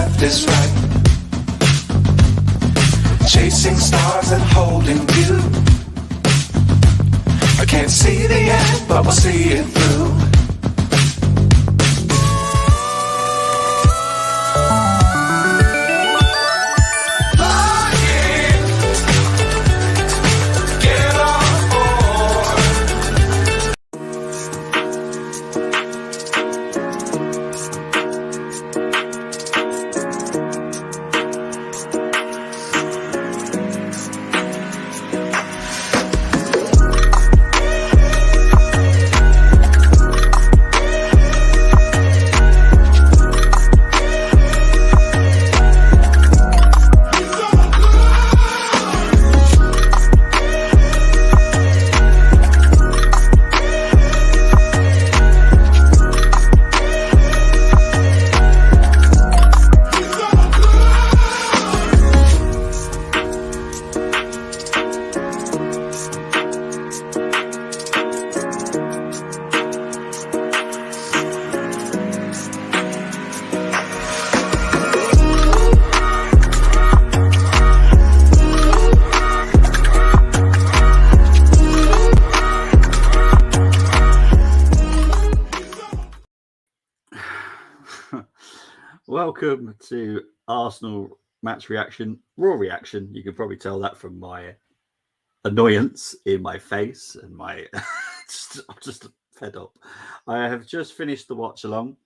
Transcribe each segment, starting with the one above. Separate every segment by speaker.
Speaker 1: left is right. Chasing stars and holding you. I can't see the end, but we'll see it through.
Speaker 2: Welcome to Arsenal match reaction, raw reaction. You can probably tell that from my annoyance in my face and my I'm just fed up. I have just finished the watch along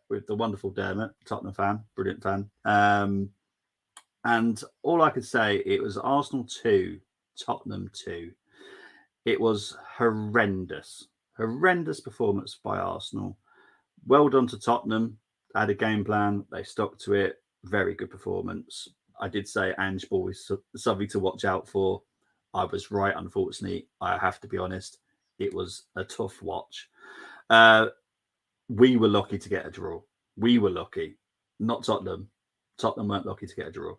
Speaker 2: with the wonderful Dermot, Tottenham fan, brilliant fan. And all I could say, it was Arsenal 2, Tottenham 2. It was horrendous performance by Arsenal. Well done to Tottenham. Had a game plan. They stuck to it. Very good performance. I did say Ange Ball is something to watch out for. I was right, unfortunately. I have to be honest. It was a tough watch. We were lucky to get a draw. We were lucky. Not Tottenham. Tottenham weren't lucky to get a draw.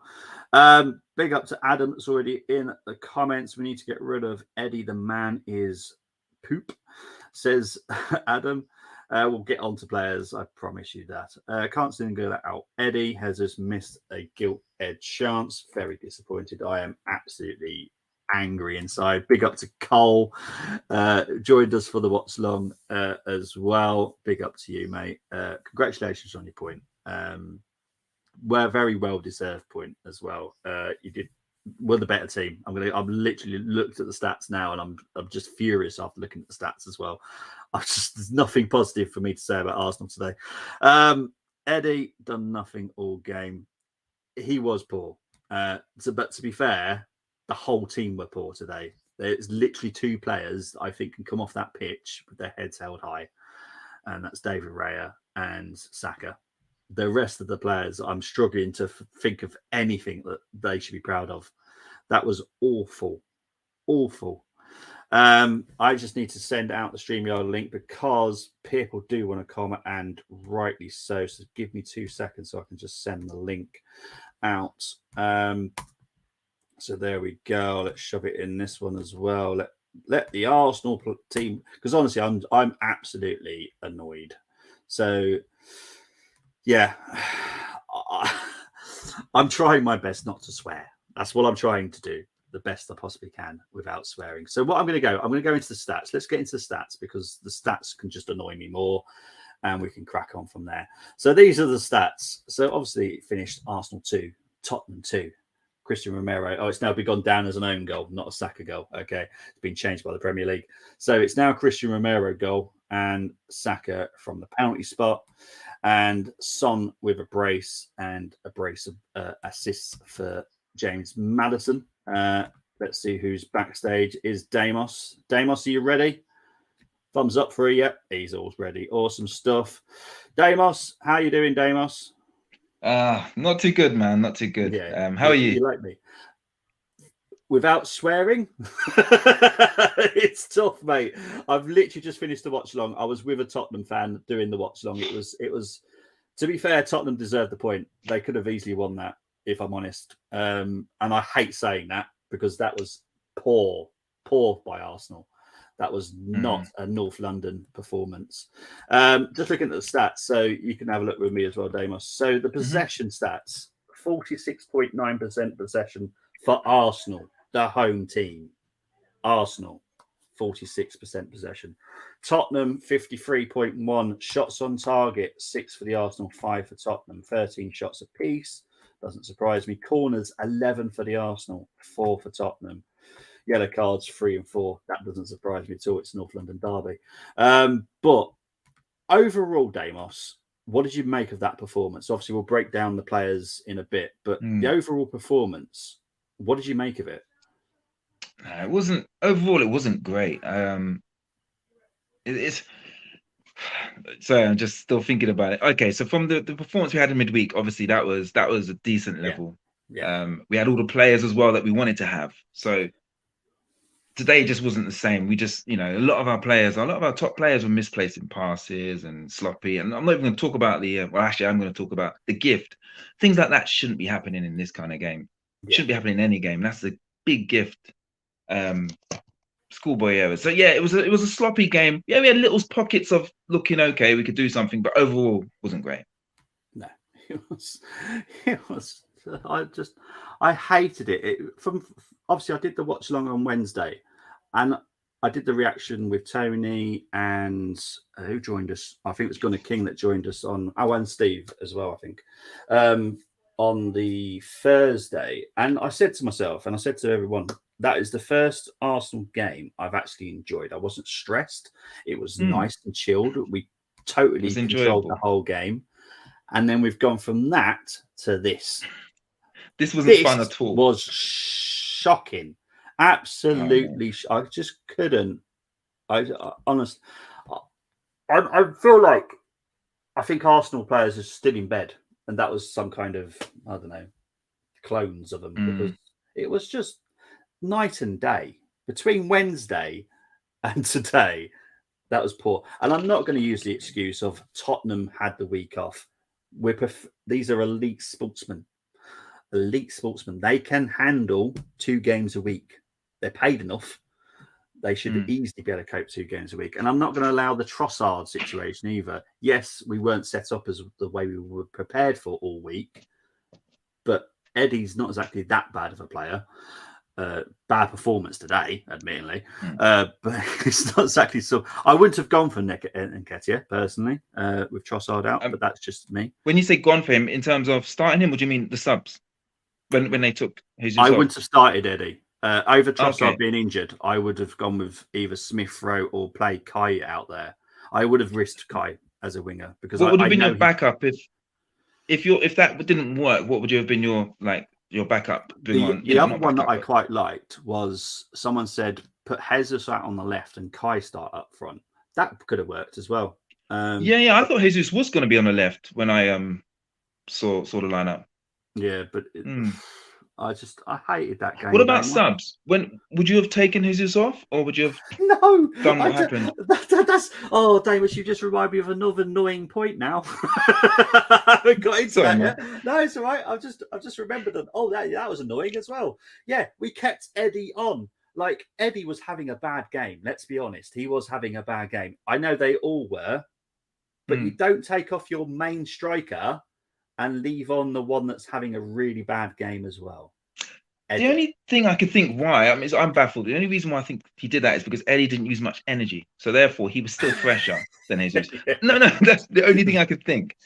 Speaker 2: Big up to Adam that's already in the comments. We need to get rid of Eddie. The man is poop, says Adam. We'll get on to players, I promise you that. Can't single that out. Eddie has just missed a gilt-edged chance. Very disappointed. I am absolutely angry inside. Big up to Cole. Joined us for the watch long as well. Big up to you, mate. Congratulations on your point. We're very well-deserved point as well. We're the better team. I've literally looked at the stats now, and I'm just furious after looking at the stats as well. There's nothing positive for me to say about Arsenal today. Eddie done nothing all game. He was poor. But to be fair, the whole team were poor today. There's literally two players I think can come off that pitch with their heads held high, and that's David Raya and Saka. The rest of the players, I'm struggling to think of anything that they should be proud of. That was awful. I just need to send out the StreamYard link because people do want to comment, and rightly so. So give me 2 seconds so I can just send the link out. So there we go. Let's shove it in this one as well. Let the Arsenal team, because honestly, I'm absolutely annoyed. So yeah, I'm trying my best not to swear. That's what I'm trying to do, the best I possibly can without swearing. So what I'm going to go into the stats. Let's get into the stats because the stats can just annoy me more and we can crack on from there. So these are the stats. So obviously it finished Arsenal 2, Tottenham 2. Christian Romero. Oh, it's now been gone down as an own goal, not a Saka goal. Okay. It's been changed by the Premier League. So it's now Christian Romero goal and Saka from the penalty spot. And Son with a brace and a brace of assists for James Maddison. Let's see who's backstage. Is Damos. Damos, are you ready? Thumbs up for you. Yep, he's always ready. Awesome stuff. Damos, how you doing, Damos?
Speaker 3: Not too good, man. Not too good.
Speaker 2: Yeah,
Speaker 3: how are you?
Speaker 2: You like me? Without swearing, it's tough, mate. I've literally just finished the watch long. I was with a Tottenham fan doing the watch long. It was. To be fair, Tottenham deserved the point. They could have easily won that, if I'm honest. And I hate saying that because that was poor by Arsenal. That was not a North London performance. Just looking at the stats, so you can have a look with me as well, Damos. So the possession stats, 46.9% possession for Arsenal, the home team. Arsenal, 46% possession. Tottenham, 53.1 shots on target, 6 for the Arsenal, 5 for Tottenham, 13 shots apiece. Doesn't surprise me. Corners, 11 for the Arsenal, 4 for Tottenham. Yellow cards, 3 and 4. That doesn't surprise me at all. It's North London derby. But overall, Damos, what did you make of that performance? Obviously, we'll break down the players in a bit, but the overall performance, what did you make of it?
Speaker 3: It wasn't great. It's sorry, I'm just still thinking about it. Okay, so from the performance we had in midweek, obviously that was a decent level. We had all the players as well that we wanted to have. So today just wasn't the same. We just, a lot of our top players were misplacing passes and sloppy. And I'm not even going to talk about I'm going to talk about the gift. Things like that shouldn't be happening in this kind of game. Shouldn't be happening in any game. That's the big gift. Schoolboy errors. So yeah, it was a sloppy game. Yeah, we had little pockets of looking okay. We could do something, but overall wasn't great.
Speaker 2: No, it was. I hated it. Obviously, I did the watch along on Wednesday, and I did the reaction with Tony and who joined us. I think it was Gunnar King that joined us and Steve as well. I think on the Thursday, and I said to myself, and I said to everyone, that is the first Arsenal game I've actually enjoyed. I wasn't stressed. It was nice and chilled. We totally controlled the whole game, and then we've gone from that to this.
Speaker 3: This wasn't fun at all.
Speaker 2: Was shocking. Absolutely. I just couldn't. I feel like I think Arsenal players are still in bed, and that was some kind of, I don't know, clones of them, because it was just night and day between Wednesday and today. That was poor. And I'm not going to use the excuse of Tottenham had the week off. These are elite sportsmen. They can handle 2 games a week. They're paid enough. They should easily be able to cope 2 games a week. And I'm not going to allow the Trossard situation either. Yes, we weren't set up as the way we were prepared for all week, but Eddie's not exactly that bad of a player. Bad performance today, admittedly, but it's not exactly so. I wouldn't have gone for Nketiah personally with Trossard out, but that's just me.
Speaker 3: When you say gone for him in terms of starting him, or do you mean the subs? When they took Jesus
Speaker 2: I
Speaker 3: off?
Speaker 2: wouldn't have started Eddie over Trossard being injured. I would have gone with either Smith Rowe or play Kai out there. I would have risked Kai as a winger, because
Speaker 3: what would have been your backup if that didn't work? What would you have been your backup?
Speaker 2: The other one that I quite liked was someone said put Jesus out on the left and Kai start up front. That could have worked as well.
Speaker 3: I thought Jesus was going to be on the left when I saw the lineup.
Speaker 2: Yeah, but I hated that game.
Speaker 3: What about subs? When would you have taken Jesus off, or would you have done what happened?
Speaker 2: Damus, you just remind me of another annoying point now. I haven't got into that yet. No, it's all right. I've just remembered that. Oh, that was annoying as well. Yeah, we kept Eddie on. Like, Eddie was having a bad game. Let's be honest. He was having a bad game. I know they all were, but you don't take off your main striker and leave on the one that's having a really bad game as well. Eddie.
Speaker 3: The only thing I could think why, I'm baffled. The only reason why I think he did that is because Eddie didn't use much energy. So therefore, he was still fresher than Jesus. No, that's the only thing I could think.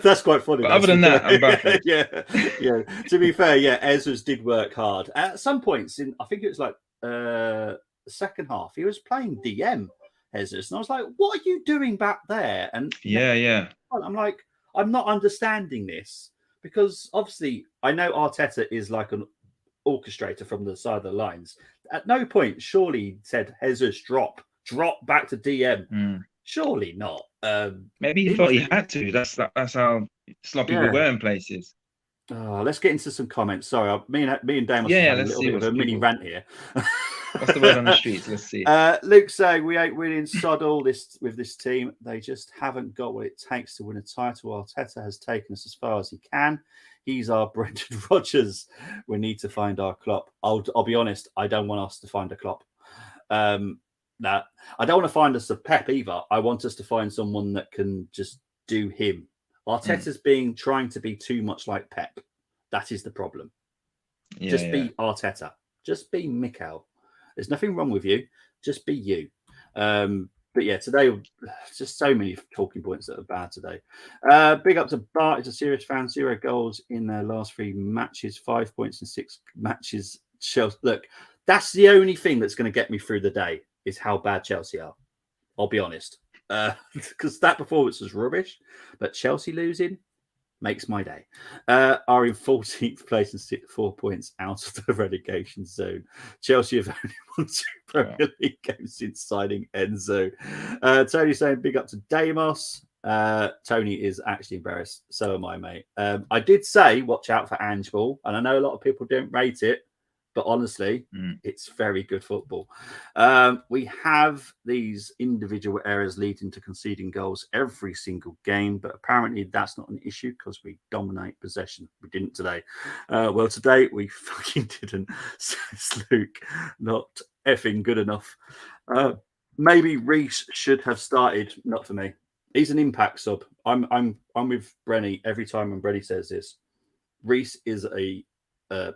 Speaker 2: That's quite funny.
Speaker 3: But other than that, I'm baffled.
Speaker 2: yeah. To be fair, Ezra's did work hard. At some points, I think it was like the second half, he was playing DM, Jesus. And I was like, what are you doing back there? And I'm like, I'm not understanding this, because obviously I know Arteta is like an orchestrator from the side of the lines. At no point surely he said, Jesus, drop back to DM. Surely not.
Speaker 3: Maybe he thought he had to. That's how sloppy we were in places.
Speaker 2: Let's get into some comments. Sorry, me and Dan was having a little bit of a mini rant here.
Speaker 3: What's the word on the streets? Let's see.
Speaker 2: Luke saying we ain't winning sod all this with this team. They just haven't got what it takes to win a title. Arteta has taken us as far as he can. He's our Brendan Rodgers. We need to find our Klopp. I'll be honest. I don't want us to find a Klopp. That I don't want to find us a Pep either. I want us to find someone that can just do him. Arteta's trying to be too much like Pep. That is the problem. Just be Arteta. Just be Mikel. There's nothing wrong with you. Just be you. But yeah, today, just so many talking points that are bad today. Big up to Bart. He's a serious fan. 0 goals in their last 3 matches. 5 points in 6 matches. Chelsea. Look, that's the only thing that's going to get me through the day is how bad Chelsea are. I'll be honest. Because that performance was rubbish. But Chelsea losing makes my day. Are in 14th place and 4 points out of the relegation zone. Chelsea have only won 2 Premier League games since signing Enzo. Tony saying big up to Damos. Tony is actually embarrassed. So am I, mate. I did say watch out for Ange Ball, and I know a lot of people don't rate it, but honestly, it's very good football. We have these individual errors leading to conceding goals every single game, but apparently that's not an issue because we dominate possession. We didn't today. Well, today we fucking didn't. Says Luke, not effing good enough. Maybe Reece should have started. Not for me. He's an impact sub. I'm with Brenny every time when Brenny says this. Reece is a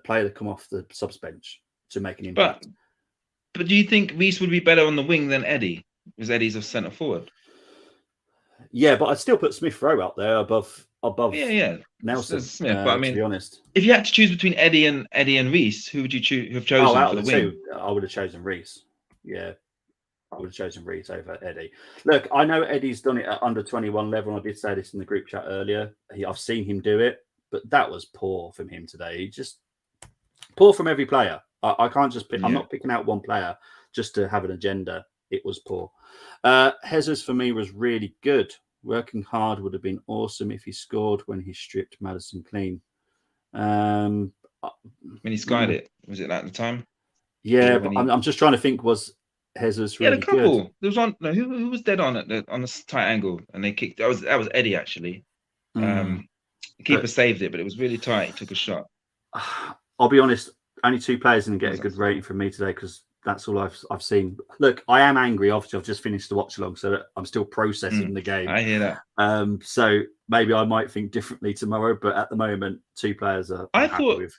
Speaker 2: player to come off the subs bench to make an impact.
Speaker 3: But do you think Reece would be better on the wing than Eddie? Because Eddie's a centre forward.
Speaker 2: Yeah, but I'd still put Smith Rowe out there above Nelson.
Speaker 3: Smith, but I mean,
Speaker 2: to be honest,
Speaker 3: if you had to choose between Eddie and Reece, who would you have chosen
Speaker 2: out
Speaker 3: for
Speaker 2: of
Speaker 3: the
Speaker 2: the
Speaker 3: wing?
Speaker 2: two, I would have chosen Reece. Yeah, I would have chosen Reece over Eddie. Look, I know Eddie's done it at under 21 level. And I did say this in the group chat earlier. I've seen him do it, but that was poor from him today. He just poor from every player. I can't just pick. I'm not picking out one player just to have an agenda. It was poor. Jesus for me was really good. Working hard would have been awesome if he scored when he stripped Maddison clean.
Speaker 3: When he skied it, was it at the time?
Speaker 2: Yeah, but I'm just trying to think. Was Jesus really
Speaker 3: a couple?
Speaker 2: good?
Speaker 3: There was one. No, who was dead on the tight angle, and they kicked. That was Eddie actually. The keeper saved it, but it was really tight. He took a shot.
Speaker 2: I'll be honest. Only 2 players didn't get a good rating from me today because that's all I've seen. Look, I am angry. Obviously, I've just finished the watch along, so I'm still processing the game.
Speaker 3: I hear that.
Speaker 2: So maybe I might think differently tomorrow, but at the moment, 2 players are. I thought with.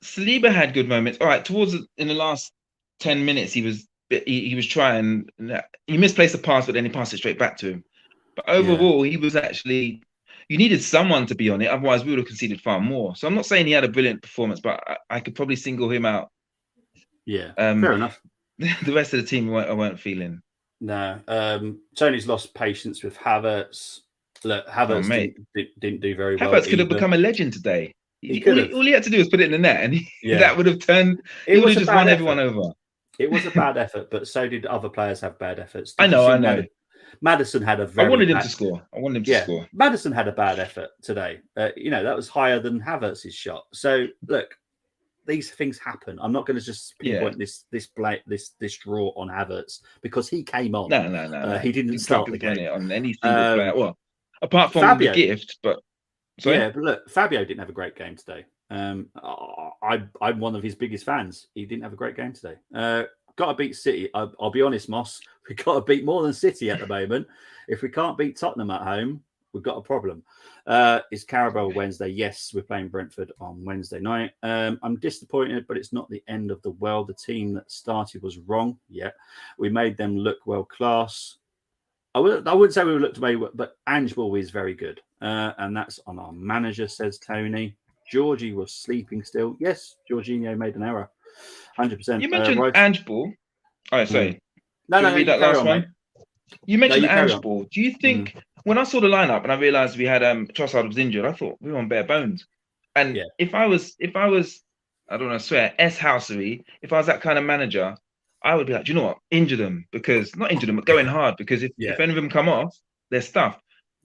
Speaker 3: Saliba had good moments. All right, in the last 10 minutes, he was trying. He misplaced the pass, but then he passed it straight back to him. But overall, he was actually. You needed someone to be on it, otherwise we would have conceded far more. So I'm not saying he had a brilliant performance, but I could probably single him out.
Speaker 2: Yeah, fair enough.
Speaker 3: The rest of the team I weren't feeling.
Speaker 2: No, Tony's lost patience with Havertz. Look, Havertz didn't do very well.
Speaker 3: Havertz could have become a legend today. All he had to do was put it in the net, and that would have turned. He would have just won everyone over.
Speaker 2: It was a bad effort, but so did other players have bad efforts.
Speaker 3: I know.
Speaker 2: Madison had a very.
Speaker 3: I wanted him to score.
Speaker 2: Madison had a bad effort today. That was higher than Havertz's shot. So look, these things happen. I'm not going to just pinpoint this draw on Havertz because he came on.
Speaker 3: No.
Speaker 2: He didn't start the game
Speaker 3: on any single player. Well, apart from Fabio, the gift, but
Speaker 2: but look, Fabio didn't have a great game today. I'm one of his biggest fans. He didn't have a great game today. Got to beat City. I'll be honest, Moss. We've got to beat more than City at the moment. If we can't beat Tottenham at home, we've got a problem. It's Carabao Wednesday. Yes, we're playing Brentford on Wednesday night. I'm disappointed, but it's not the end of the world. The team that started was wrong. Yeah, we made them look world class. I wouldn't say we looked away, but Ange Ball is very good. And that's on our manager, says Tony. Georgie was sleeping still. Yes, Jorginho made an error. 100%.
Speaker 3: You mentioned Ange Ball. Oh, sorry.
Speaker 2: No,
Speaker 3: read that last one. Mate. You mentioned Ange Ball. Do you think when I saw the lineup and I realized we had Trossard was injured, I thought we were on bare bones. And if I was, I don't know, swear, housery, if I was that kind of manager, I would be like, do you know what? Injure them not injure them, but going hard because if any of them come off, they're stuffed.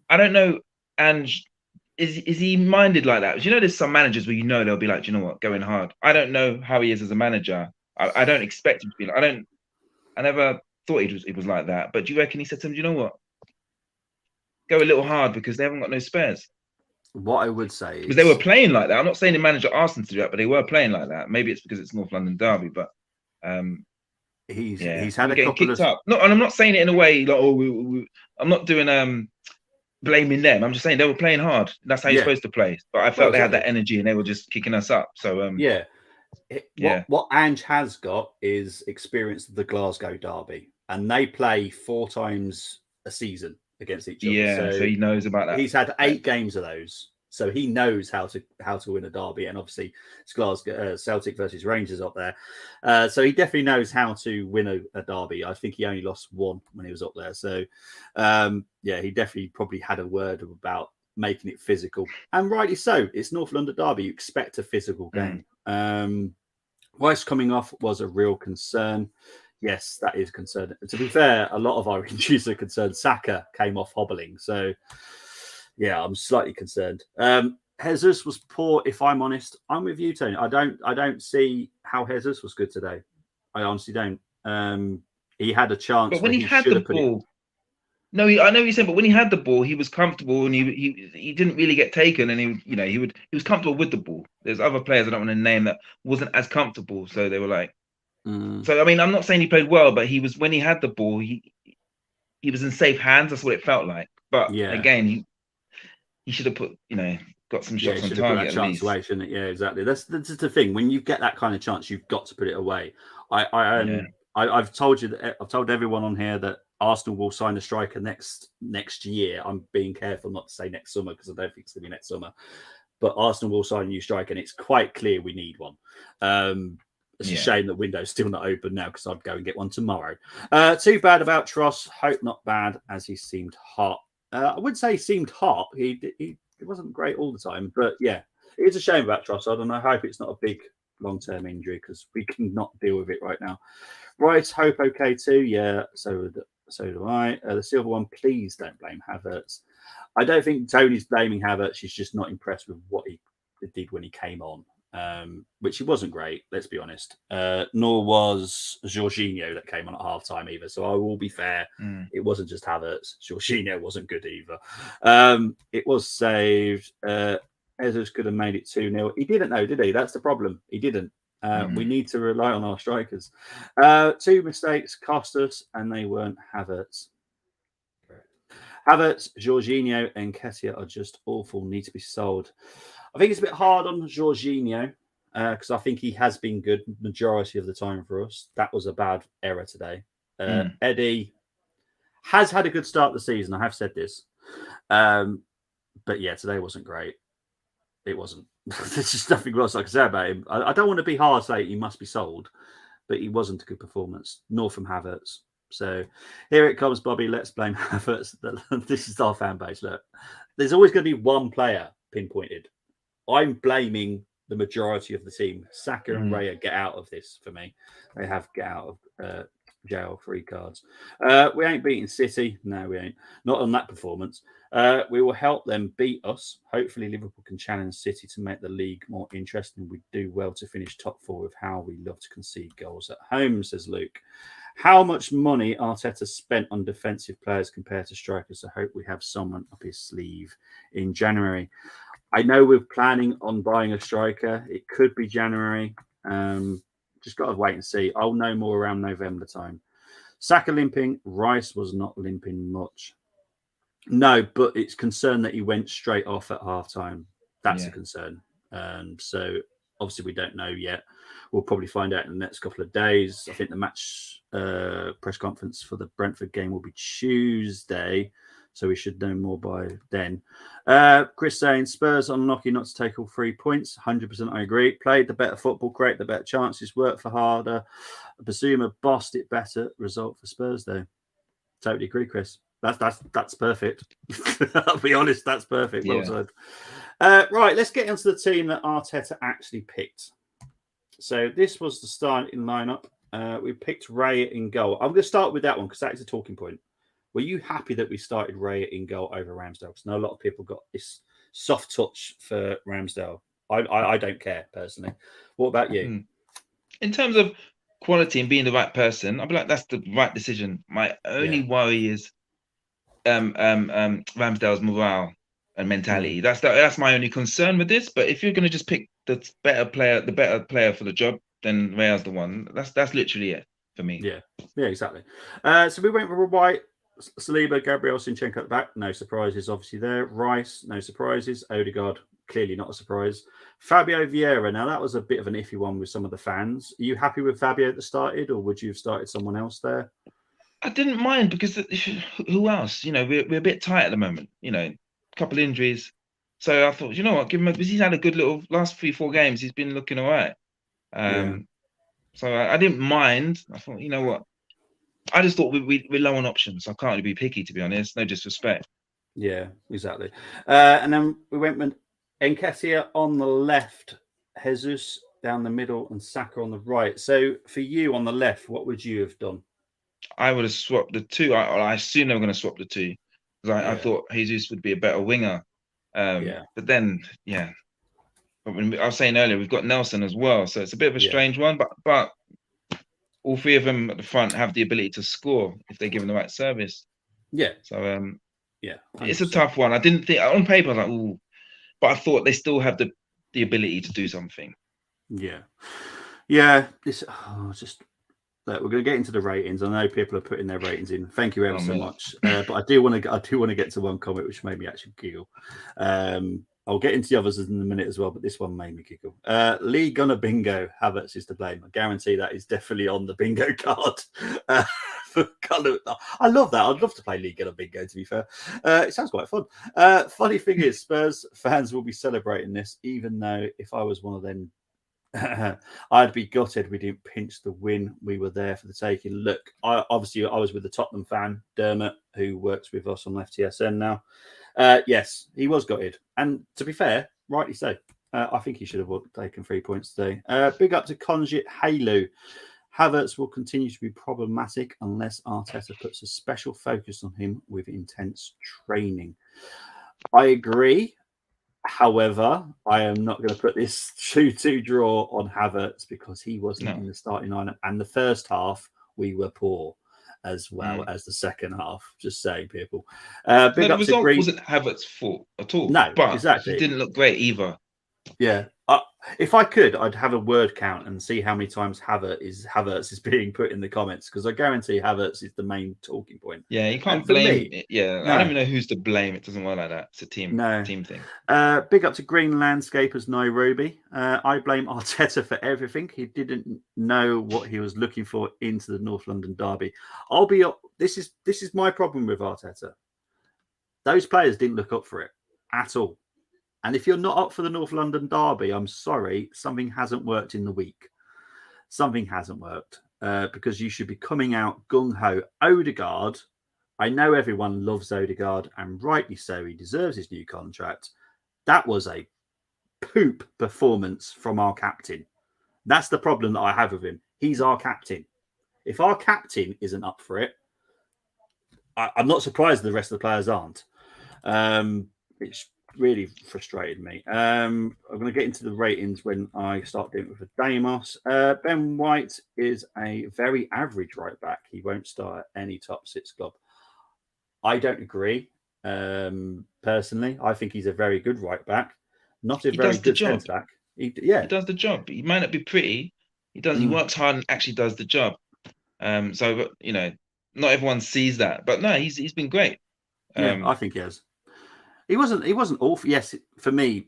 Speaker 3: I don't know, Ange. Is he minded like that? Do you know there's some managers where they'll be like, do you know what, going hard. I don't know how he is as a manager. I don't expect him to be like. I never thought he was like that. But do you reckon he said to him, do you know what, go a little hard because they haven't got no spares?
Speaker 2: What I would say is
Speaker 3: because they were playing like that. I'm not saying the manager asked them to do that, but they were playing like that. Maybe it's because it's North London derby, but
Speaker 2: He's
Speaker 3: Yeah,
Speaker 2: had
Speaker 3: we're
Speaker 2: a
Speaker 3: getting
Speaker 2: couple
Speaker 3: kicked
Speaker 2: of
Speaker 3: up. No, and I'm not saying it in a way like, oh, I'm not doing blaming them. I'm just saying they were playing hard. That's how you're supposed to play. But I felt they had that energy and they were just kicking us up. So
Speaker 2: yeah.
Speaker 3: yeah.
Speaker 2: What Ange has got is experience of the Glasgow derby, and they play 4 times a season against each other.
Speaker 3: Yeah, so he knows about that.
Speaker 2: He's had 8 games of those, so he knows how to win a derby. And obviously, it's Glasgow Celtic versus Rangers up there, so he definitely knows how to win a derby. I think he only lost 1 when he was up there. So yeah, he definitely probably had a word about making it physical, and rightly so. It's North London derby. You expect a physical game. Rice coming off was a real concern. Yes, that is concerned. To be fair, a lot of our injuries are concerned. Saka came off hobbling, so yeah, I'm slightly concerned. Jesus was poor. If I'm honest, I'm with you, Tony. I don't see how Jesus was good today. I honestly don't. He had a chance,
Speaker 3: but when he had
Speaker 2: should
Speaker 3: the
Speaker 2: have put it.
Speaker 3: ball, no, I know what you're saying, but when he had the ball, he was comfortable and he didn't really get taken, and he was comfortable with the ball. There's other players I don't want to name that wasn't as comfortable, so they were like. So I mean, I'm not saying he played well, but he was when he had the ball, he was in safe hands. That's what it felt like. But again, he should have put got some shots on target at least.
Speaker 2: Away, shouldn't it? Yeah, exactly. That's the thing. When you get that kind of chance, you've got to put it away. I've told you that I've told everyone on here that Arsenal will sign a striker next year. I'm being careful not to say next summer because I don't think it's going to be next summer. But Arsenal will sign a new striker, and it's quite clear we need one. It's a shame that window's still not open now because I'd go and get one tomorrow. Too bad about Tross. Hope not bad, as he seemed hot. I wouldn't say he seemed hot. He wasn't great all the time, but yeah, it is a shame about Trossard, and I hope it's not a big long-term injury because we cannot deal with it right now. Right, Hope okay too. Yeah, so do I. The Silva One, please don't blame Havertz. I don't think Tony's blaming Havertz. She's just not impressed with what he did when he came on, which he wasn't great, let's be honest. Nor was Jorginho that came on at half-time either. So I will be fair. It wasn't just Havertz. Jorginho wasn't good either. It was saved. Jesus could have made it 2-0. He didn't know, did he? That's the problem. He didn't. We need to rely on our strikers. 2 mistakes cost us, and they weren't Havertz. Havertz, Jorginho, and Kessia are just awful. Need to be sold. I think it's a bit hard on Jorginho because I think he has been good majority of the time for us. That was a bad error today. Eddie has had a good start of the season. I have said this. But yeah, today wasn't great. It wasn't. There's just nothing else I can say about him. I don't want to be hard, say he must be sold, but he wasn't a good performance, nor from Havertz. So here it comes, Bobby. Let's blame Havertz. This is our fan base. Look, there's always going to be one player pinpointed. I'm blaming the majority of the team. Saka and Raya get out of this for me. They have get out of jail, 3 cards. We ain't beating City. No, we ain't. Not on that performance. We will help them beat us. Hopefully Liverpool can challenge City to make the league more interesting. We do well to finish top 4 with how we love to concede goals at home, says Luke. How much money Arteta spent on defensive players compared to strikers? I hope we have someone up his sleeve in January. I know we're planning on buying a striker. It could be January. Just got to wait and see. I'll know more around November time. Saka limping. Rice was not limping much. No, but it's concerned that he went straight off at halftime. That's a concern. So obviously we don't know yet. We'll probably find out in the next couple of days. I think the match press conference for the Brentford game will be Tuesday. So we should know more by then. Chris saying Spurs unlucky not to take all 3 points. 100% I agree. Played the better football, create the better chances, worked for harder. Basuma bossed it better. Result for Spurs though. Totally agree, Chris. That's perfect. I'll be honest, that's perfect. Well said. Right, let's get into the team that Arteta actually picked. So this was the starting lineup. We picked Raya in goal. I'm going to start with that one because that is a talking point. Were you happy that we started Raya in goal over Ramsdale? Because I know a lot of people got this soft touch for Ramsdale. I don't care personally. What about you?
Speaker 3: In terms of quality and being the right person, I'll be like, that's the right decision. My only worry is Ramsdale's morale and mentality. That's my only concern with this. But if you're going to just pick the better player for the job, then Raya's the one. That's literally it for me.
Speaker 2: Yeah, exactly. So we went with White, Saliba, Gabriel, Sinchenko at the back. No surprises, obviously there. Rice, no surprises. Odegaard, clearly not a surprise. Fabio Vieira. Now that was a bit of an iffy one with some of the fans. Are you happy with Fabio that started, or would you have started someone else there?
Speaker 3: I didn't mind because who else? You know, we're a bit tight at the moment. You know, a couple injuries. So I thought, you know what, give him because he's had a good little last 3-4 games. He's been looking all right. So I didn't mind. I thought, you know what, I just thought we're low on options. I can't really be picky, to be honest. No disrespect.
Speaker 2: Yeah, exactly. And then we went with Nketiah on the left, Jesus down the middle, and Saka on the right. So for you on the left, what would you have done?
Speaker 3: I would have swapped the two. I assumed they were going to swap the two because I thought Jesus would be a better winger. But then, But I was saying earlier, we've got Nelson as well, so it's a bit of a strange one. But all three of them at the front have the ability to score if they're given the right service.
Speaker 2: Yeah.
Speaker 3: So
Speaker 2: 100%.
Speaker 3: It's a tough one. I didn't think on paper I was like, ooh, but I thought they still have the ability to do something.
Speaker 2: Yeah. This just look, we're going to get into the ratings. I know people are putting their ratings in. Thank you ever so much. But I do want to get to one comment which made me actually giggle. I'll get into the others in a minute as well, but this one made me giggle. Lee Gunner Bingo, Havertz is to blame. I guarantee that is definitely on the bingo card. I love that. I'd love to play Lee Gunner Bingo, to be fair. It sounds quite fun. Funny thing is, Spurs fans will be celebrating this, even though if I was one of them, I'd be gutted we didn't pinch the win. We were there for the taking. Look, I was with the Tottenham fan, Dermot, who works with us on FTSN now. Yes, he was gutted. And to be fair, rightly so. I think he should have taken 3 points today. Big up to Conjit Halo. Havertz will continue to be problematic unless Arteta puts a special focus on him with intense training. I agree. However, I am not going to put this 2-2 draw on Havertz because he wasn't in the starting lineup. And the first half, we were poor as well as the second half. Just saying, people.
Speaker 3: The result wasn't Havertz's fault at all.
Speaker 2: No,
Speaker 3: but
Speaker 2: exactly.
Speaker 3: He didn't look great either.
Speaker 2: Yeah. If I could, I'd have a word count and see how many times Havertz is being put in the comments, because I guarantee Havertz is the main talking point.
Speaker 3: Yeah, you can't blame it. Yeah, no. I don't even know who's to blame. It doesn't work like that. It's a team thing.
Speaker 2: Big up to Green Landscapers Nairobi. I blame Arteta for everything. He didn't know what he was looking for into the North London derby. This is my problem with Arteta. Those players didn't look up for it at all. And if you're not up for the North London derby, I'm sorry, something hasn't worked in the week. Something hasn't worked because you should be coming out gung-ho. Odegaard, I know everyone loves Odegaard, and rightly so. He deserves his new contract. That was a poop performance from our captain. That's the problem that I have with him. He's our captain. If our captain isn't up for it, I'm not surprised the rest of the players aren't. It's really frustrated me. I'm going to get into the ratings when I start doing it with Damos. Ben White is a very average right back. He won't start at any top 6 club. I don't agree. Personally, I think he's a very good right back, not a very good centre back. He
Speaker 3: does the job. He might not be pretty. He does. He works hard and actually does the job. So you know, not everyone sees that, but no, he's been great.
Speaker 2: I think he has. He wasn't awful. Yes, for me,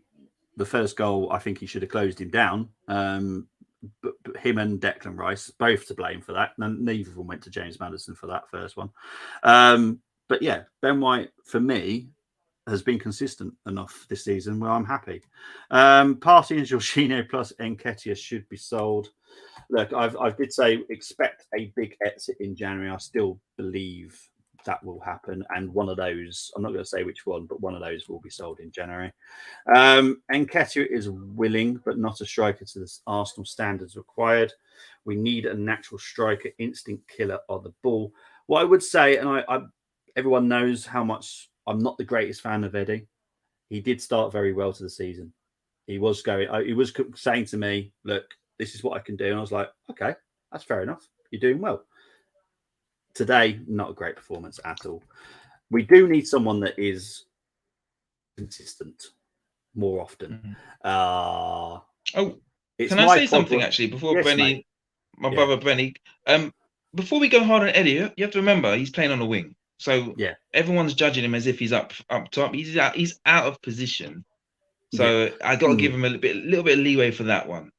Speaker 2: the first goal, I think he should have closed him down. But him and Declan Rice, both to blame for that. And neither of them went to James Maddison for that first one. But yeah, Ben White, for me, has been consistent enough this season where I'm happy. Partey and Jorginho plus Nketiah should be sold. Look, I did say expect a big exit in January. I still believe that will happen, and one of those, I'm not going to say which one, but one of those will be sold in January. Nketiah is willing, but not a striker to the Arsenal standards required. We need a natural striker, instinct killer on the ball. What I would say, and everyone knows how much I'm not the greatest fan of Eddie. He did start very well to the season. He was saying to me, look, this is what I can do. And I was like, okay, that's fair enough. You're doing well. Today, not a great performance at all. We do need someone that is consistent more often.
Speaker 3: Can I say something actually before Brenny, my brother Brenny? before we go hard on Eddie, you have to remember he's playing on the wing. So
Speaker 2: Yeah.
Speaker 3: everyone's judging him as if he's up top. He's out of position. So I got to give him a little bit of leeway for that one.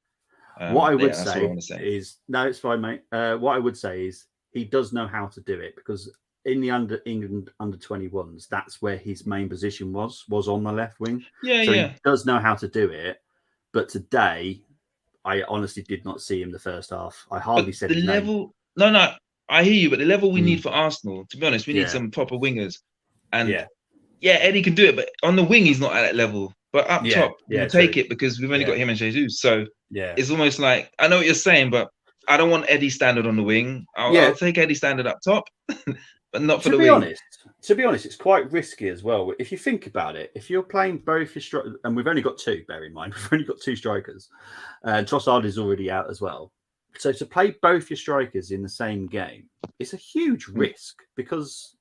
Speaker 2: What I would
Speaker 3: that's what I want to say.
Speaker 2: is, no, it's fine, mate. What I would say is he does know how to do it, because in the England under 21s, that's where his main position was on the left wing.
Speaker 3: Yeah,
Speaker 2: so
Speaker 3: yeah.
Speaker 2: he does know how to do it. But today, I honestly did not see him the first half. I hardly said his
Speaker 3: level. Name. No, I hear you, but the level we need for Arsenal, to be honest, we need some proper wingers. And yeah, Eddie can do it, but on the wing, he's not at that level. But up top, we'll take it, because we've only got him and Jesus. So it's almost like, I know what you're saying, but I don't want Eddie Standard on the wing. I'll take Eddie Standard up top, but not for the wing.
Speaker 2: To be honest, it's quite risky as well. If you think about it, if you're playing both your strikers, and we've only got two, bear in mind, we've only got two strikers, and Trossard is already out as well. So to play both your strikers in the same game, it's a huge risk, because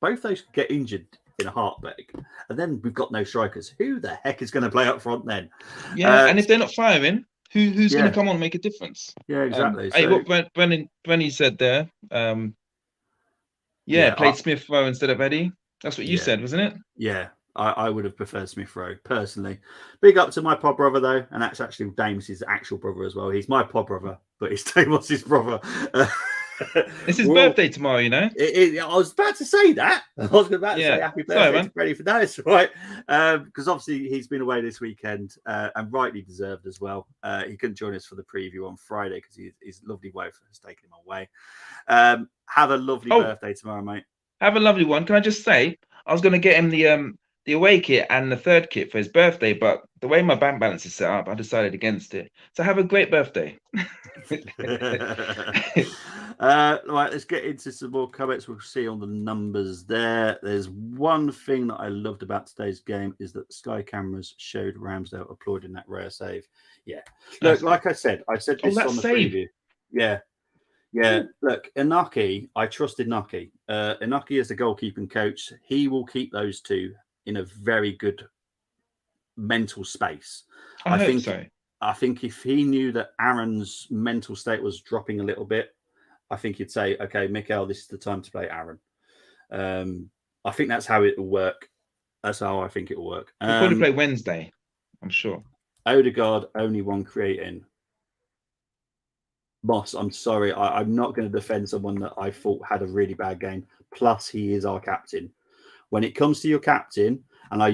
Speaker 2: both those could get injured in a heartbeat, and then we've got no strikers. Who the heck is going to play up front then?
Speaker 3: Yeah, and if they're not firing, who's going to come on and make a difference?
Speaker 2: Yeah, exactly.
Speaker 3: Hey, what Brenny said there. Played Smith Rowe instead of Eddie. That's what you said, wasn't it?
Speaker 2: Yeah, I would have preferred Smith Rowe personally. Big up to my pod brother though, and that's actually Damus' actual brother as well. He's my pod brother, but he's Damus' brother.
Speaker 3: It's his birthday tomorrow, you know.
Speaker 2: I was about to say that. I was about to say happy birthday to Brenny for that, right? Because obviously he's been away this weekend, and rightly deserved as well. He couldn't join us for the preview on Friday because his lovely wife has taken him away. Have a lovely birthday tomorrow, mate.
Speaker 3: Have a lovely one. Can I just say, I was going to get him the away kit and the third kit for his birthday, but the way my bank balance is set up, I decided against it. So have a great birthday.
Speaker 2: Right, let's get into some more comments. We'll see on the numbers there. There's one thing that I loved about today's game is that the Sky cameras showed Ramsdale applauding that rare save. Yeah, look, like I said this on the preview. Yeah. Look, Inaki, I trusted Inaki. Inaki is the goalkeeping coach. He will keep those two in a very good mental space. I think so. I think if he knew that Aaron's mental state was dropping a little bit, I think he'd say, okay, Mikel, this is the time to play Aaron. I think that's how it will work. That's how I think it will work.
Speaker 3: We'll probably play Wednesday, I'm sure.
Speaker 2: Odegaard, only one creating. Moss, I'm sorry. I'm not going to defend someone that I thought had a really bad game. Plus, he is our captain. When it comes to your captain, and I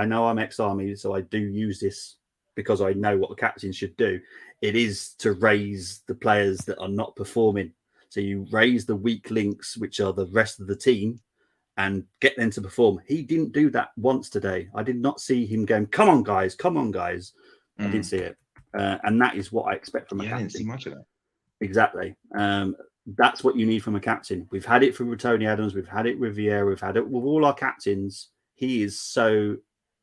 Speaker 2: know I'm ex-Army, so I do use this because I know what the captain should do. It is to raise the players that are not performing. So you raise the weak links, which are the rest of the team, and get them to perform. He didn't do that once today. I did not see him going, come on, guys. I didn't see it. And that is what I expect from a captain.
Speaker 3: I didn't see much of that.
Speaker 2: Exactly. That's what you need from a captain. We've had it with Tony Adams. We've had it with Vieira. We've had it with all our captains. He is so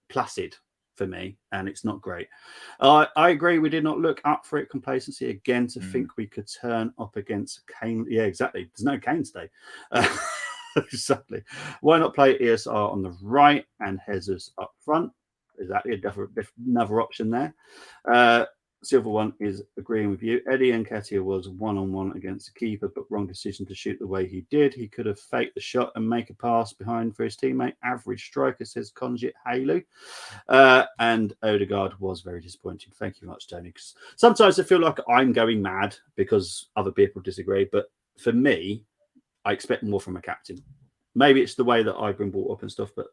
Speaker 2: placid for me, and it's not great. I agree. We did not look up for it. Complacency again to think we could turn up against Kane. Yeah, exactly. There's no Kane today. Exactly. Why not play ESR on the right and Jesus up front? Exactly. Another option there. Silva One is agreeing with you. Eddie Nketiah was one-on-one against the keeper, but wrong decision to shoot the way he did. He could have faked the shot and make a pass behind for his teammate. Average striker, says Konjit Halu. And Odegaard was very disappointing. Thank you very much, Tony. Because sometimes I feel like I'm going mad because other people disagree. But for me, I expect more from a captain. Maybe it's the way that I've been brought up and stuff, but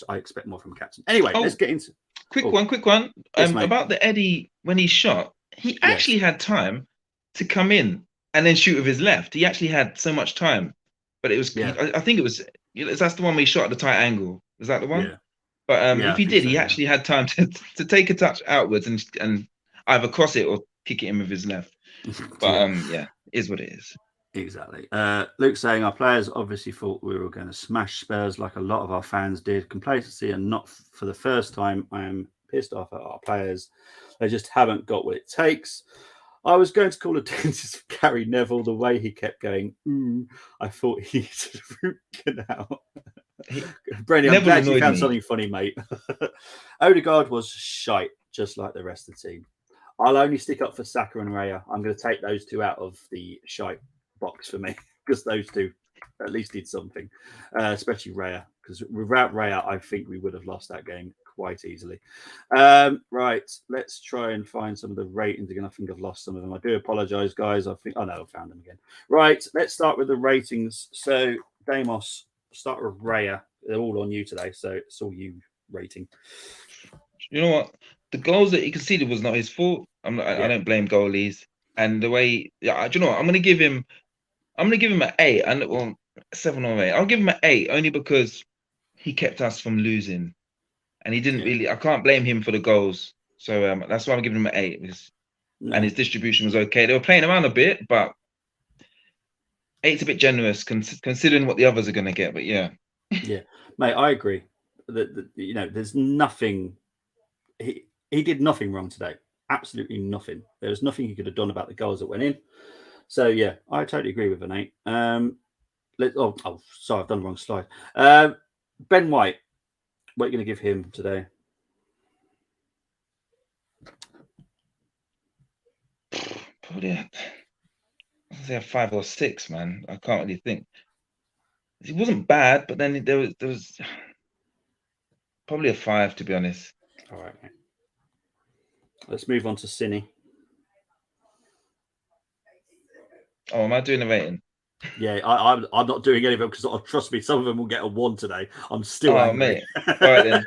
Speaker 2: I expect more from a captain. Anyway, let's get into...
Speaker 3: Quick one. Yes, about the Eddie, when he shot, he actually had time to come in and then shoot with his left. He actually had so much time. But it was, I think it was, that's the one where he shot at the tight angle. Was that the one? Yeah. But if he did, he actually had time to take a touch outwards and either cross it or kick it in with his left. But it is what it is.
Speaker 2: Exactly. Luke saying our players obviously thought we were going to smash Spurs like a lot of our fans did. Complacency, and not for the first time. I am pissed off at our players. They just haven't got what it takes. I was going to call a dentist for Gary Neville the way he kept going. I thought he needed a root canal. Brenny, I'm glad you found something funny, mate. Odegaard was shite, just like the rest of the team. I'll only stick up for Saka and Raya. I'm going to take those two out of the shite box for me because those two at least did something, especially Raya, because without Raya, I think we would have lost that game quite easily. Right, let's try and find some of the ratings again. I think I've lost some of them. I do apologize, guys. I think I know I found them again. Right, let's start with the ratings. So, Damos, start with Raya. They're all on you today, so it's all you rating.
Speaker 3: You know what? The goals that he conceded was not his fault. I don't blame goalies. And the way, do you know what? I'm gonna give him an 8, and well, 7 or 8. I'll give him an 8 only because he kept us from losing, and he didn't really. I can't blame him for the goals, so that's why I'm giving him an 8. And his distribution was okay. They were playing around a bit, but 8's a bit generous considering what the others are gonna get. But yeah,
Speaker 2: mate, I agree. That you know, there's nothing. He did nothing wrong today. Absolutely nothing. There was nothing he could have done about the goals that went in. So yeah, I totally agree with an 8. Sorry, I've done the wrong slide. Ben White, what are you going to give him today?
Speaker 3: Probably a 5 or 6, man. I can't really think. It wasn't bad, but then there was probably a 5, to be honest.
Speaker 2: All right, mate. Let's move on to Cine.
Speaker 3: Oh, am I doing a rating?
Speaker 2: Yeah, I'm not doing any of them because trust me, some of them will get a 1 today. I'm still angry.
Speaker 3: Mate. All right then.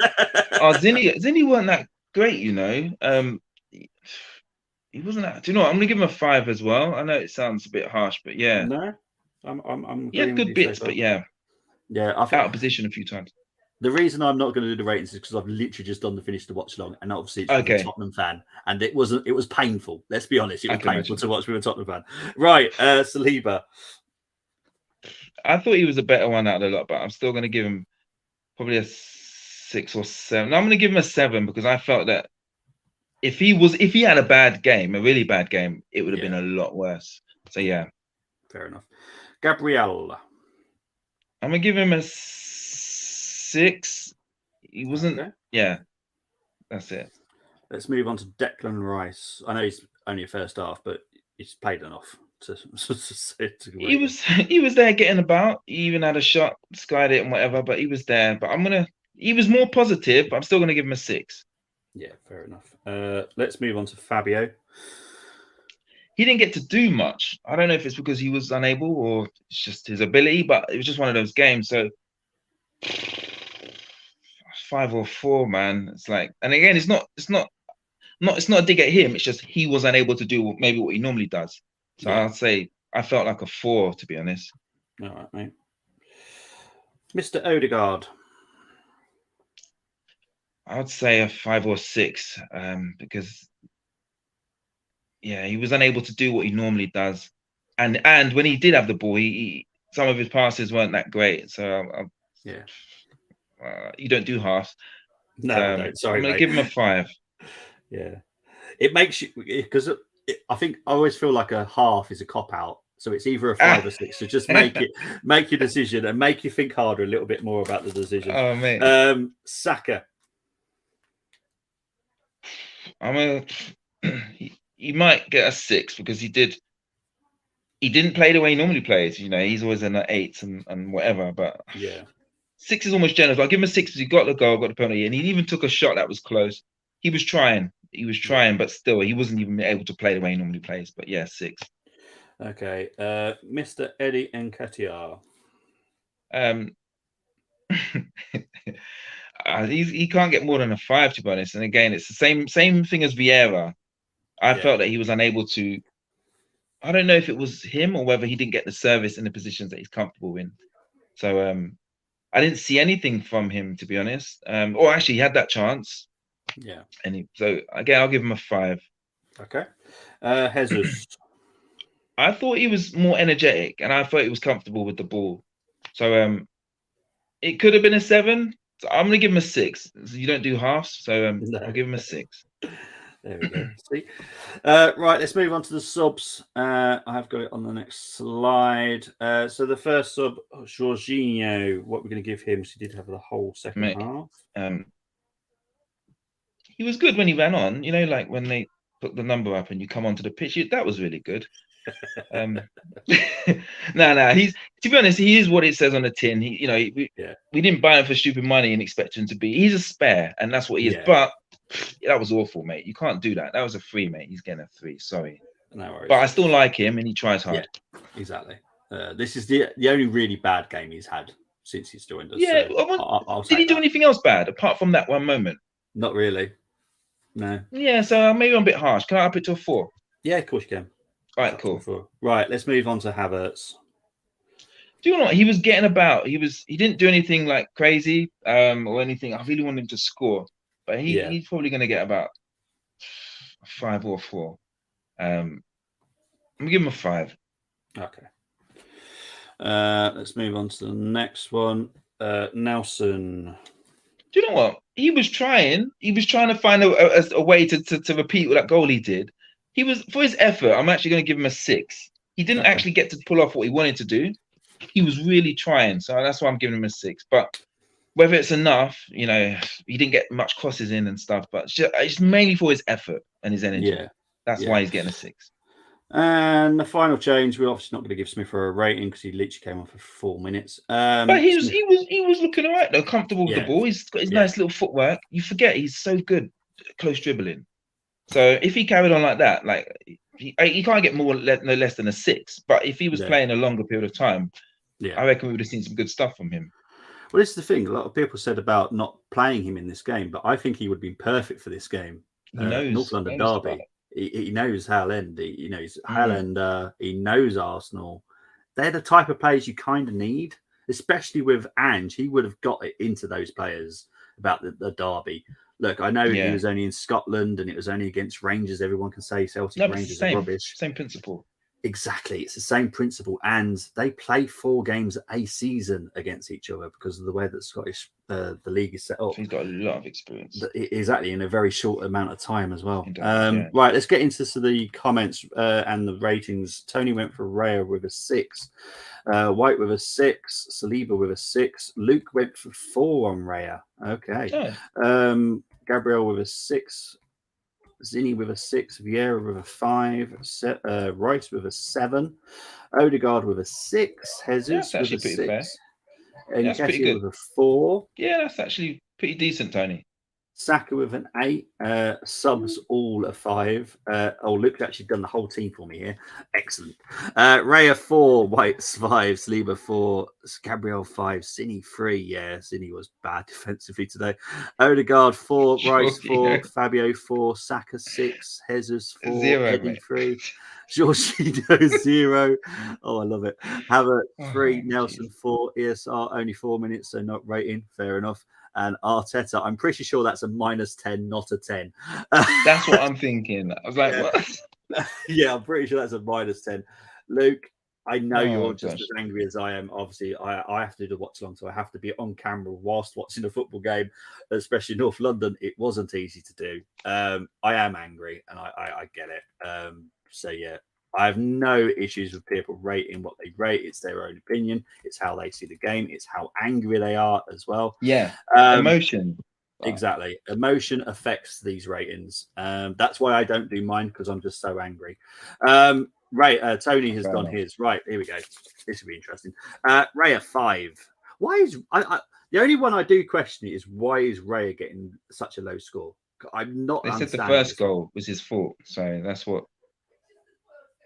Speaker 3: Zinni weren't that great, you know. He wasn't that. Do you know what? I'm gonna give him a 5 as well. I know it sounds a bit harsh, but yeah.
Speaker 2: No, I'm.
Speaker 3: He had good bits, but yeah.
Speaker 2: Yeah, I think
Speaker 3: out of position a few times.
Speaker 2: The reason I'm not going to do the ratings is because I've literally just done the finish to watch long, and obviously it's a Tottenham fan, and it was painful. Let's be honest, it was painful to watch with a Tottenham fan. Right, Saliba.
Speaker 3: I thought he was a better one out of the lot, but I'm still going to give him probably a 6 or 7. I'm going to give him a 7 because I felt that if he had a bad game, a really bad game, it would have been a lot worse. So yeah,
Speaker 2: fair enough. Gabriel.
Speaker 3: I'm going to give him a 6. He wasn't. Okay. Yeah, that's it.
Speaker 2: Let's move on to Declan Rice. I know he's only a first half, but he's played enough to
Speaker 3: he was there getting about. He even had a shot, skied it and whatever, but he was there. But he was more positive, but I'm still gonna give him a 6.
Speaker 2: Yeah, fair enough. Let's move on to Fabio.
Speaker 3: He didn't get to do much. I don't know if it's because he was unable or it's just his ability, but it was just one of those games. So 5 or 4, man. It's like, and again, it's not a dig at him. It's just he was unable to do maybe what he normally does. So I'd say I felt like a 4, to be honest.
Speaker 2: All right, mate. Mr. Odegaard.
Speaker 3: I would say a 5 or 6, because he was unable to do what he normally does, and when he did have the ball, some of his passes weren't that great. So you don't do halves.
Speaker 2: No, don't. Sorry,
Speaker 3: I'm gonna give him a 5.
Speaker 2: Yeah, it makes you, because I think I always feel like a half is a cop out. So it's either a 5 or 6. So just make your decision and make you think harder a little bit more about the decision.
Speaker 3: Oh man,
Speaker 2: Saka.
Speaker 3: He might get a 6 because he didn't play the way he normally plays. You know, he's always in the 8s and whatever. But 6 is almost generous. I'll give him a 6 because he got the goal, got the penalty, and he even took a shot that was close. He was trying, but still, he wasn't even able to play the way he normally plays. But yeah, 6.
Speaker 2: Okay, Mr. Eddie Nketiah.
Speaker 3: He can't get more than a 5, to be honest. And again, it's the same thing as Vieira. I felt that he was unable to. I don't know if it was him or whether he didn't get the service in the positions that he's comfortable in. So I didn't see anything from him, to be honest. Or actually, he had that chance.
Speaker 2: Yeah.
Speaker 3: And so again, I'll give him a 5.
Speaker 2: Okay. Jesus.
Speaker 3: I thought he was more energetic, and I thought he was comfortable with the ball. So it could have been a 7. So I'm going to give him a 6. You don't do halves, so I'll give him a 6.
Speaker 2: There we go. See, right. Let's move on to the subs. I've got it on the next slide. So the first sub, Jorginho. What we're going to give him? So he did have the whole second half.
Speaker 3: He was good when he ran on. You know, like when they put the number up and you come onto the pitch. That was really good. No. He's, to be honest, he is what it says on the tin. He, we didn't buy him for stupid money and expect him to be. He's a spare, and that's what he is. But that was awful, mate. You can't do that. That was a 3, mate. He's getting a 3. Sorry,
Speaker 2: no worries.
Speaker 3: But I still like him, and he tries hard.
Speaker 2: Yeah, exactly. This is the only really bad game he's had since he's joined us.
Speaker 3: Yeah.
Speaker 2: So I'll
Speaker 3: did he do anything else bad apart from that one moment?
Speaker 2: Not really. No.
Speaker 3: Yeah. So maybe I'm a bit harsh. Can I up it to a 4?
Speaker 2: Yeah, of course you can.
Speaker 3: All right, cool.
Speaker 2: Right, let's move on to Havertz.
Speaker 3: Do you know what? He was getting about. He didn't do anything like crazy or anything. I really wanted him to score, but he's probably going to get about 5 or 4. I'm gonna give him a 5.
Speaker 2: Okay. Let's move on to the next one. Nelson.
Speaker 3: Do you know what? He was trying to find a way to repeat what that goal he did. He was, for his effort, I'm actually going to give him a 6. He didn't actually get to pull off what he wanted to do. He was really trying, so that's why I'm giving him a 6. But whether it's enough, he didn't get much crosses in and stuff. But it's mainly for his effort and his energy. Yeah, that's why he's getting a 6.
Speaker 2: And the final change, we're obviously not going to give Smither a rating because he literally came on for 4 minutes.
Speaker 3: But he was looking all right though, comfortable with the ball. He's got his nice little footwork. You forget he's so good close dribbling. So if he carried on like that, like he can't get no less than a 6. But if he was playing a longer period of time, I reckon we would have seen some good stuff from him.
Speaker 2: Well, this is the thing. A lot of people said about not playing him in this game, but I think he would have been perfect for this game.
Speaker 3: He knows
Speaker 2: North London derby. He knows Hale End. He knows Hale End. He knows Arsenal. They're the type of players you kind of need, especially with Ange. He would have got it into those players about the derby. Look, I know he was only in Scotland and it was only against Rangers. Everyone can say Celtic Rangers are rubbish.
Speaker 3: Same principle.
Speaker 2: Exactly. It's the same principle. And they play 4 games a season against each other because of the way that Scottish the league is set up.
Speaker 3: He's got a lot of experience.
Speaker 2: Exactly. In a very short amount of time as well. Right. Let's get into the comments and the ratings. Tony went for Raya with a 6. White with a 6. Saliba with a 6. Luke went for 4 on Raya. Okay. Gabriel with a 6. Zinni with a 6, Vieira with a 5, Rice with a 7, Odegaard with a 6, Jesus with a 6, and Nketiah with a 4.
Speaker 3: Yeah, that's actually pretty decent, Tony.
Speaker 2: Saka with an 8, subs all a 5. Luke's actually done the whole team for me here. Excellent. Raya 4, White's 5, Saliba 4, Gabriel 5, Zinni 3. Yeah, Zinni was bad defensively today. Odegaard 4, Rice 4, Fabio 4, Saka 6, Jesus 4,
Speaker 3: 0,
Speaker 2: Eddie
Speaker 3: mate.
Speaker 2: 3, Jorginho 0. Oh, I love it. Havertz 3, Nelson 4, ESR only 4 minutes, so not rating. Fair enough. And Arteta, I'm pretty sure that's a -10, not a 10.
Speaker 3: That's what I'm thinking. I was like, what?
Speaker 2: Yeah, I'm pretty sure that's a -10. Luke, I know you're just as angry as I am. Obviously, I have to do the watch along, so I have to be on camera whilst watching a football game, especially North London. It wasn't easy to do. I am angry, and I get it. So yeah, I have no issues with people rating what they rate. It's their own opinion. It's how they see the game. It's how angry they are as well.
Speaker 3: Yeah, emotion.
Speaker 2: Exactly. Emotion affects these ratings. That's why I don't do mine, because I'm just so angry. Tony has done his. Right, here we go. This will be interesting. Raya 5. Why is the only one I do question is why is Raya getting such a low score? I'm not.
Speaker 3: They said the first goal was his fault, so that's what.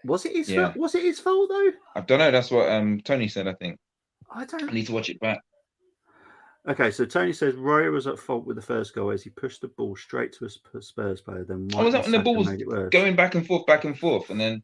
Speaker 2: Was it his fault? Was it his fault though?
Speaker 3: I don't know. That's what Tony said. I think.
Speaker 2: I
Speaker 3: need to watch it back.
Speaker 2: Okay, so Tony says Raya was at fault with the first goal as he pushed the ball straight to a Spurs player. Then
Speaker 3: was that when the ball was going back and forth, and then?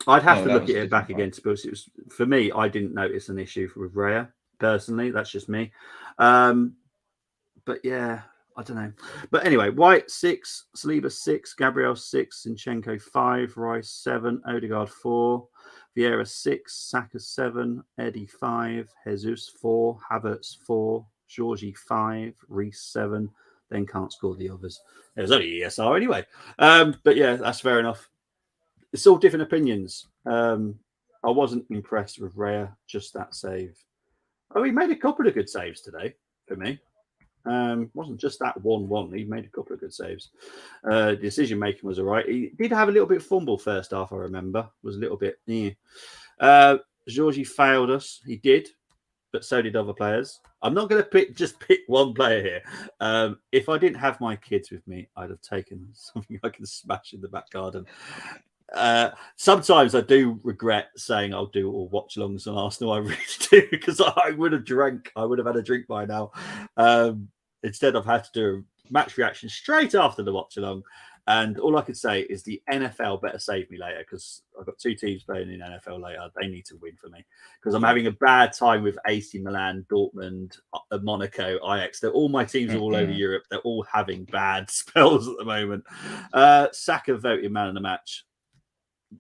Speaker 2: I'd have to look at it back again, because it was, for me, I didn't notice an issue with Raya personally. That's just me. But yeah, I don't know. But anyway, White 6, Saliba 6, Gabriel 6, Zinchenko 5, Rice 7, Odegaard 4, Vieira 6, Saka 7, Eddie 5, Jesus 4, Havertz 4, Georgie 5, Reece 7. Then can't score the others. It was only ESR anyway. But yeah, that's fair enough. It's all different opinions. I wasn't impressed with Raya, just that save. Oh, he made a couple of good saves today for me. Wasn't just that 1-1. He made a couple of good saves. Decision making was all right. He did have a little bit of fumble first half, I remember. Was a little bit, Georgie failed us. He did, but so did other players. I'm not going to just pick one player here. If I didn't have my kids with me, I'd have taken something I can smash in the back garden. Sometimes I do regret saying I'll do all watch-alongs on Arsenal. I really do, because I would have drank. I would have had a drink by now. Instead, I've had to do a match reaction straight after the watch-along. And all I could say is the NFL better save me later, because I've got 2 teams playing in NFL later. They need to win for me, because I'm having a bad time with AC Milan, Dortmund, Monaco, Ajax. They're all my teams all over Europe. They're all having bad spells at the moment. Saka voted man of the match.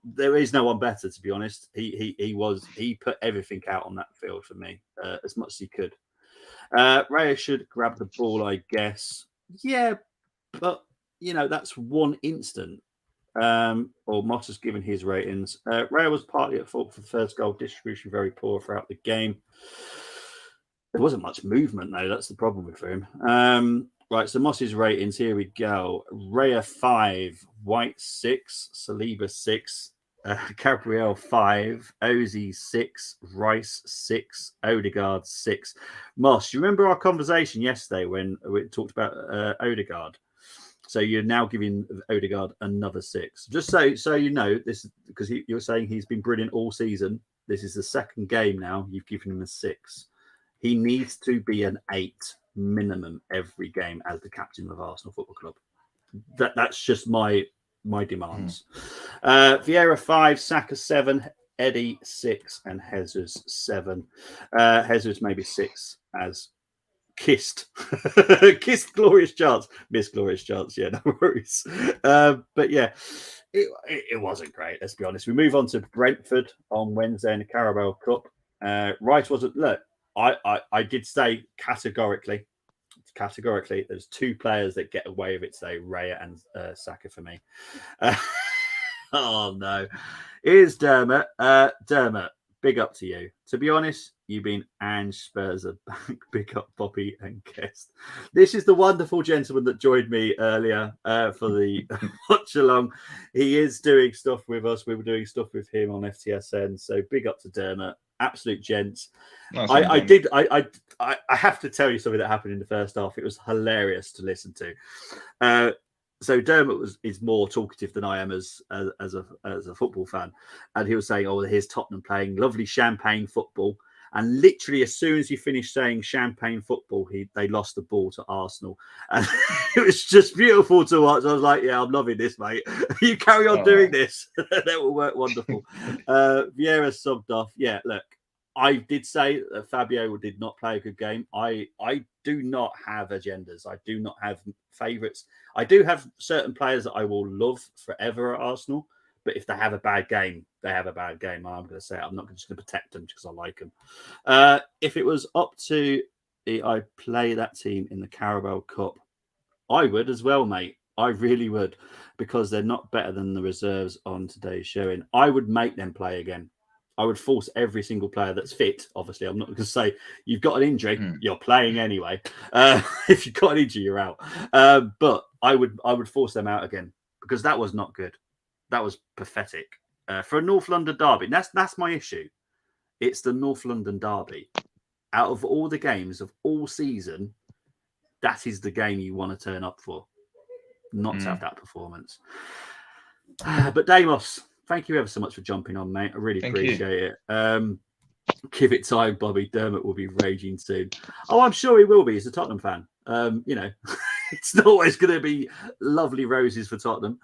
Speaker 2: There is no one better, to be honest. He put everything out on that field for me, as much as he could. Raya should grab the ball, I guess. Yeah, but that's one instant. Or Moss has given his ratings. Raya was partly at fault for the first goal. Distribution very poor throughout the game. There wasn't much movement, though. That's the problem with him. Right, so Moss's ratings. Here we go. Raya 5, White 6, Saliba 6, Gabriel 5, Ozzy 6, Rice 6, Odegaard 6. Moss, you remember our conversation yesterday when we talked about Odegaard? So you're now giving Odegaard another 6. Just so you know, this because you're saying he's been brilliant all season. This is the second game now. You've given him a 6. He needs to be an 8 minimum every game as the captain of Arsenal Football Club. That's just my demands. Vieira 5, Saka 7, Eddie 6, and Jesus 7. Jesus maybe 6 as kissed glorious chance, miss glorious chance. Yeah, no worries. But yeah, it wasn't great. Let's be honest. We move on to Brentford on Wednesday in the Carabao Cup. Rice wasn't. Look, I did say categorically, there's 2 players that get away with it today: Raya and Saka for me. Oh no, here's Dermot. Dermot, big up to you. To be honest, you've been Ange Spurs are back. Big up Bobby and Guest. This is the wonderful gentleman that joined me earlier for the watch along. He is doing stuff with us. We were doing stuff with him on FTSN. So big up to Dermot. Absolute gents.
Speaker 3: Nice
Speaker 2: I have to tell you something that happened in the first half. It was hilarious to listen to. So Dermot is more talkative than I am as a football fan, and he was saying, "Oh, here's Tottenham playing lovely champagne football." And literally, as soon as he finished saying champagne football, they lost the ball to Arsenal, and it was just beautiful to watch. I was like, "Yeah, I'm loving this, mate. You carry on doing this. That will work wonderful." Vieira subbed off. Yeah, look, I did say that Fabio did not play a good game. I do not have agendas. I do not have favourites. I do have certain players that I will love forever at Arsenal. But if they have a bad game, they have a bad game. I'm going to say it. I'm not just going to protect them because I like them. If it was up to I play that team in the Carabao Cup, I would as well, mate. I really would, because they're not better than the reserves on today's showing. I would make them play again. I would force every single player that's fit. Obviously, I'm not going to say you've got an injury, you're playing anyway. If you've got an injury, you're out. But I would force them out again, because that was not good. That was pathetic for a North London derby. That's my issue. It's the North London derby. Out of all the games of all season, that is the game you want to turn up for, not to have that performance. But Damos, thank you ever so much for jumping on, mate. I really appreciate it. Give it time, Bobby. Dermot will be raging soon. Oh, I'm sure he will be. He's a Tottenham fan. It's not always going to be lovely roses for Tottenham.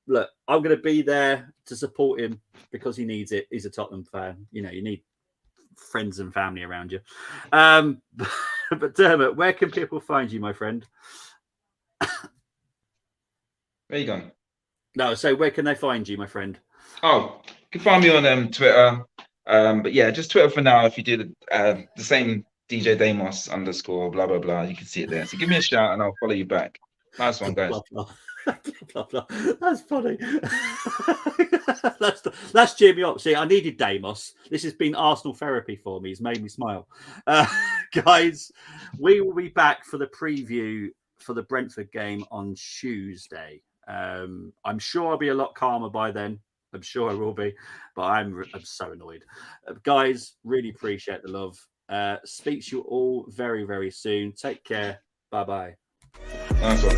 Speaker 2: Look, I'm going to be there to support him because he needs it. He's a Tottenham fan. You need friends and family around you. But Dermot, where can people find you, my friend?
Speaker 3: Where you going?
Speaker 2: No, so where can they find you, my friend?
Speaker 3: Oh, you can find me on Twitter. But yeah, just Twitter for now. If you do the same DJ Damos _, blah, blah, blah, you can see it there. So give me a shout and I'll follow you back. Nice one, guys.
Speaker 2: Blah, blah. Blah, blah. That's funny. That's cheered me up. See, I needed Damos. This has been Arsenal therapy for me. He's made me smile. Guys, we will be back for the preview for the Brentford game on Tuesday. I'm sure I'll be a lot calmer by then. I'm sure I will be, but I'm so annoyed. Guys, really appreciate the love. Speak to you all very, very soon. Take care. Bye-bye.
Speaker 3: Nice one.